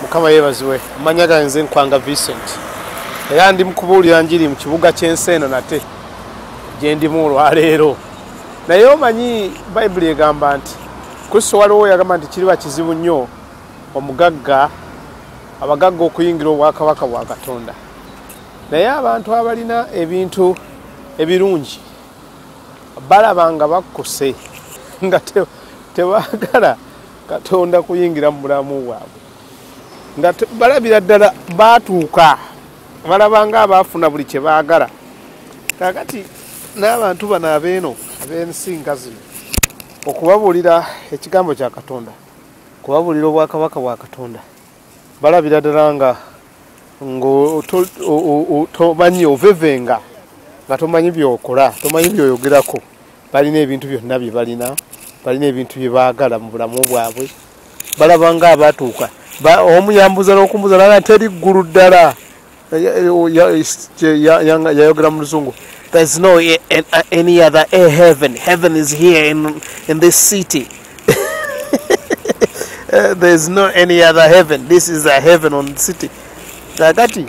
Mukama yebaziwe. Amanya ganze nkwanga Vincent. Era ndi mukubuulira njiri mu kibuga ky'Enseeno nate. Gye ndimu olwaleero. Naye omanyi Bayibuli egamba nti Kristo waliwo yagamba nti kiriba kizibu nnyo omugagga abagagga okuyingira obwakabaka bwa Katonda. Naye abantu abalina ebintu ebirungi balaba nga bakkuse nga tebaagala Katonda kuyingira mu bulamu bwabwe. Nga balabira ddala baatuuka balaba nga abaafuna buli kye baagala. Kaakati n'abantu bano ab'ensi nga zino okubabuulira ekigambo kya Katonda, kubabuulira obwakabaka bwa Katonda, balabira ddala nga tomanyi ovevenga nga tomanyi by'okola, tomanyi by'oyogerako. Balina ebintu byonna bye balina ebintu bye baagala mu bulamu bwabwe. Balaba nga abaatuuka. Omu yambuza n'okumbuza nala teri ggulu ddala. Yayogera mu Luzungu. There's no any other heaven. Heaven is here in this city. There's no any other heaven. This is a heaven on the city. Kakati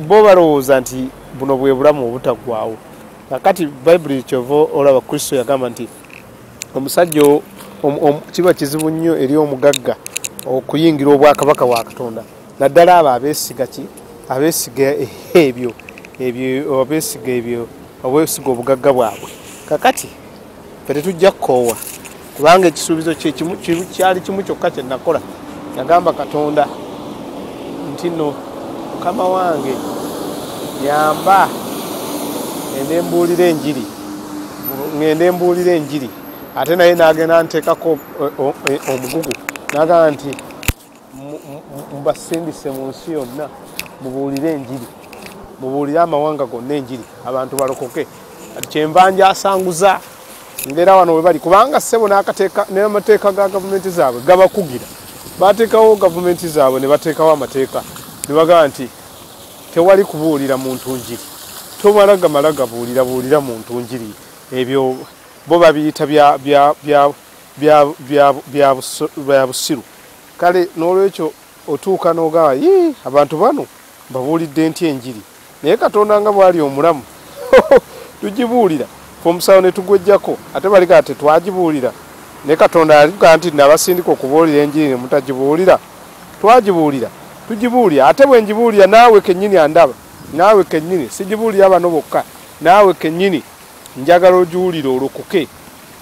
bo balowooza nti buno bwe bulamu obutaggwaawo. Kakati Bayibuli kyova olaba Kristo yagamba nti omusajja kiba kizibu nnyo eri omugagga okuyingira obwakabaka bwa Katonda. Naddala abo abeesiga abeesiga obugagga bwabwe. Kakati ffe tetujja kukoowa kubanga ekisuubizo kyali kimu kyokka kye nakola. Nagamba Katonda nti nno Mukama wange yamba ngende mbuulira enjiri. Ate naye n'agenda nteekako omugugu n'agamba nti mubasindise mu nsi yonna mubuulire enjiri, mubuulire amawanga gonna enjiri, abantu balokoke. Kyenva njasanguza ngera wano we bali kubanga ssebo n'amateeka ga gavumenti zaabwe gabakugira. Bateekawo gavumenti zaabwe ne bateekawo amateeka ne bagamba nti tewali kubuulira muntu njiri, tomala gabuulira muntu njiri. Ebyo bo babiyita bya busiru. Kale n'olwekyo otuuka n'ogamba abantu bano babuulidde ntya enjiri, naye Katonda nga bwali omulamu tugibuulira omusawo ne tugwejjako ate balika tetwagibuulira. Naye Katonda alikuga nti nabasindika okubuulira enjiri ne mutagibuulira. Twagibuulira tugibuulira, ate bwe ngibuulira naawe kennyini andaba, naawe kennyini sigibuulira bano bokka, naawe kennyini njagala ogiwulire olokoke,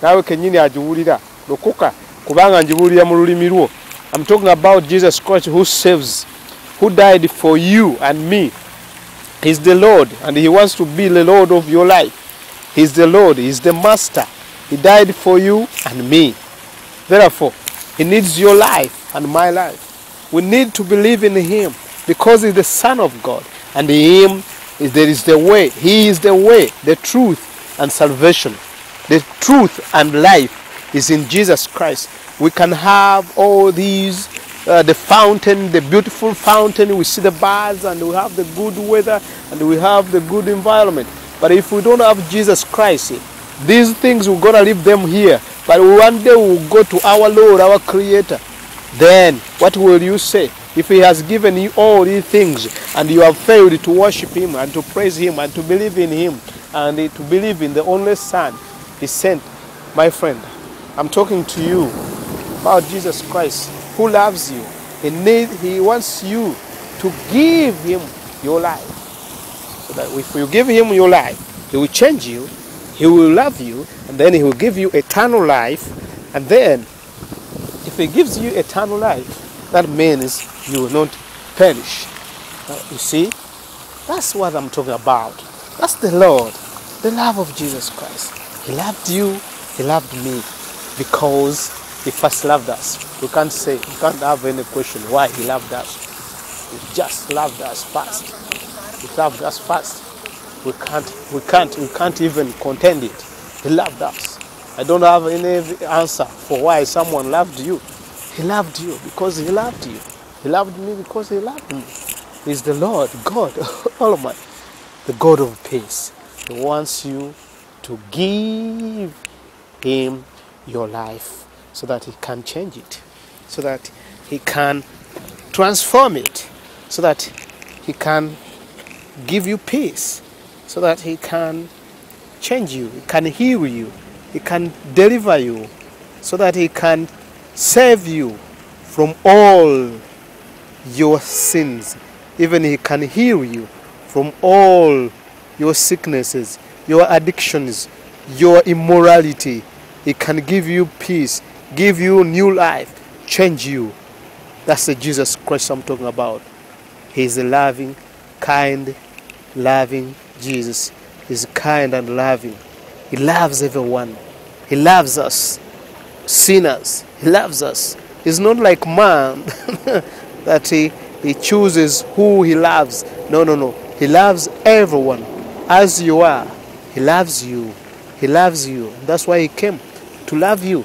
naawe kennyini agiwulira lokoka kubanga ngibuulira mu lulimi lwo. I'm talking about Jesus Christ who saves, who died for you and me. He's the Lord and he wants to be the Lord of your life. He's the Lord, he's the master. He died for you and me. Therefore, he needs your life and my life. We need to believe in him because he's the Son of God. And in him there is the way. He is the way, the truth and salvation. The truth and life is in Jesus Christ. We can have all these, the fountain, the beautiful fountain. We see the birds and we have the good weather and we have the good environment. But if we don't have Jesus Christ, these things we're going to leave them here. But one day we'll go to our Lord, our Creator. Then what will you say? If he has given you all these things and you have failed to worship him and to praise him and to believe in him and to believe in the only Son he sent, my friend, I'm talking to you about Jesus Christ who loves you. He wants you to give him your life. So that if you give him your life, he will change you, he will love you, and then he will give you eternal life. And then if he gives you eternal life, that means you will not perish. You see, that's what I'm talking about. That's the Lord, the love of Jesus Christ. He loved you, he loved me, because he first loved us. We can't have any question why he loved us. He just loved us first. He loved us first. We can't even contend it. He loved us. I don't have any answer for why someone loved you. He loved you because he loved you. He loved me because he loved me. He's the Lord, God Almighty, the God of peace. He wants you to give him your life so that he can change it, so that he can transform it so that he can give you peace, so that he can change you, he can heal you, he can deliver you, so that he can save you from all your sins. Even he can heal you from all your sicknesses, your addictions, your immorality. He can give you peace, give you new life, change you. That's the Jesus Christ I'm talking about. He's a loving, kind, loving Jesus. He's kind and loving. He loves everyone. He loves us, sinners. He loves us. He's not like man that he chooses who he loves. No. He loves everyone. As you are, he loves you. He loves you. That's why he came, to love you,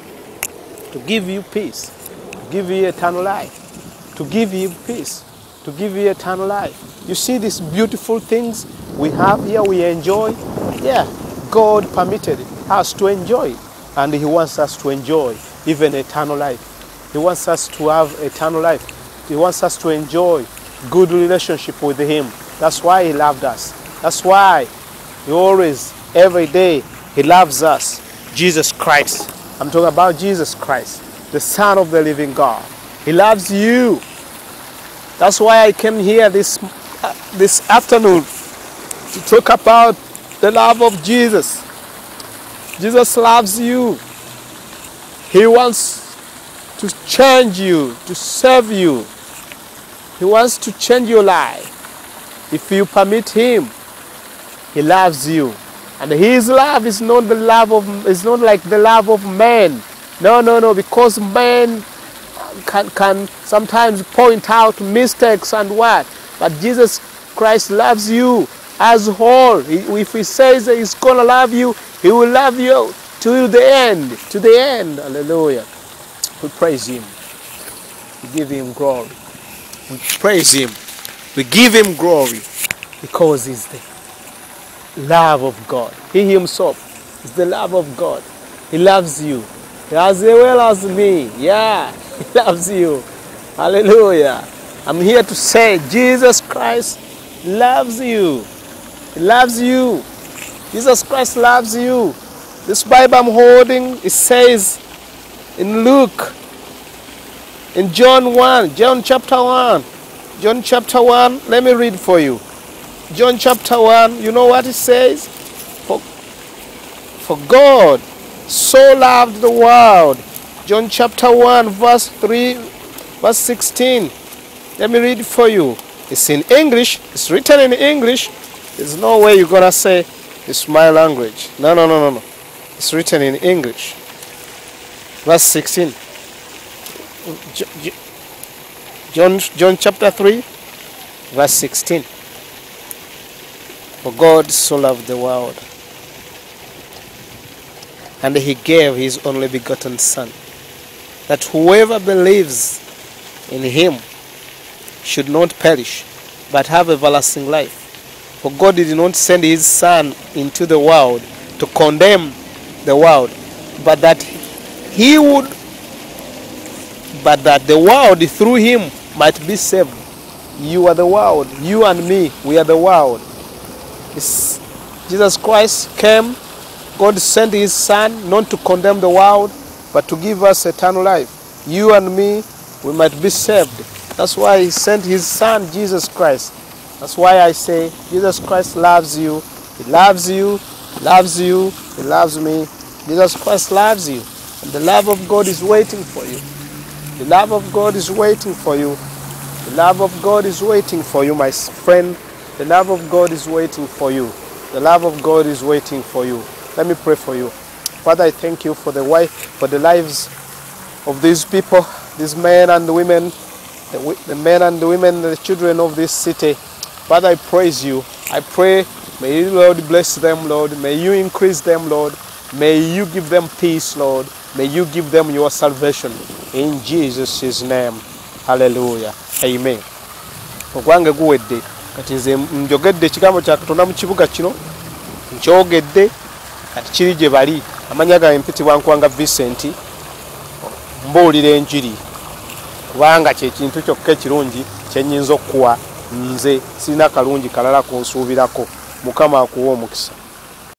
to give you peace, to give you eternal life, to give you peace, to give you eternal life. You see these beautiful things we have here, we enjoy. Yeah, God permitted us to enjoy it, and he wants us to enjoy even eternal life. He wants us to have eternal life. He wants us to enjoy good relationship with him. That's why he loved us. That's why he always, every day, he loves us. Jesus Christ. I'm talking about Jesus Christ, the Son of the living God. He loves you. That's why I came here this afternoon to talk about the love of Jesus. Jesus loves you. He wants to change you, to save you. He wants to change your life. If you permit him, he loves you. And his love is not like the love of man. No, because man can sometimes point out mistakes and what. But Jesus Christ loves you as whole. If he says he's gonna love you, he will love you to the end. To the end. Hallelujah. We praise him. We give him glory. We praise him. We give him glory because he's the love of God. He himself is the love of God. He loves you as well as me. Yeah, he loves you. Hallelujah. I'm here to say Jesus Christ loves you. He loves you. Jesus Christ loves you. This Bible I'm holding, it says in Luke, in John chapter 1, let me read for you. John chapter 1, you know what it says? For God so loved the world. John chapter 1, verse 3, verse 16. Let me read it for you. It's in English. It's written in English. There's no way you're going to say it's my language. No. It's written in English. Verse 16. John chapter 3, verse 16. For God so loved the world, and he gave his only begotten Son, that whoever believes in him should not perish, but have everlasting life. For God did not send his Son into the world to condemn the world, but that the world through him might be saved. You are the world. You and me, we are the world. Jesus Christ came. God sent his Son not to condemn the world, but to give us eternal life. You and me, we might be saved. That's why he sent his Son, Jesus Christ. That's why I say Jesus Christ loves you. He loves you. He loves you. He loves me. Jesus Christ loves you. And the love of God is waiting for you. The love of God is waiting for you. The love of God is waiting for you, my friend. The love of God is waiting for you. The love of God is waiting for you. Let me pray for you. Father, I thank you for the lives of these people, these men and women, the men and the women, the children of this city. Father, I praise you. I pray, may you, Lord, bless them, Lord. May you increase them, Lord. May you give them peace, Lord. May you give them your salvation. In Jesus' name. Hallelujah. Amen. Ogwange guwedde. Kati nze njogedde ekigambo kya Katonda mu kibuga kino. Nkyogedde. Kati kiri gye bali. Amanya gange mpitibwa Nkwanga Vincent. Mbuulira enjiri. kubanga kyekintu kyokka ekirungi kyennyinza okukuwa nze sirina kalungi kalala kunsuubirako. Mukama akuwa omukisa.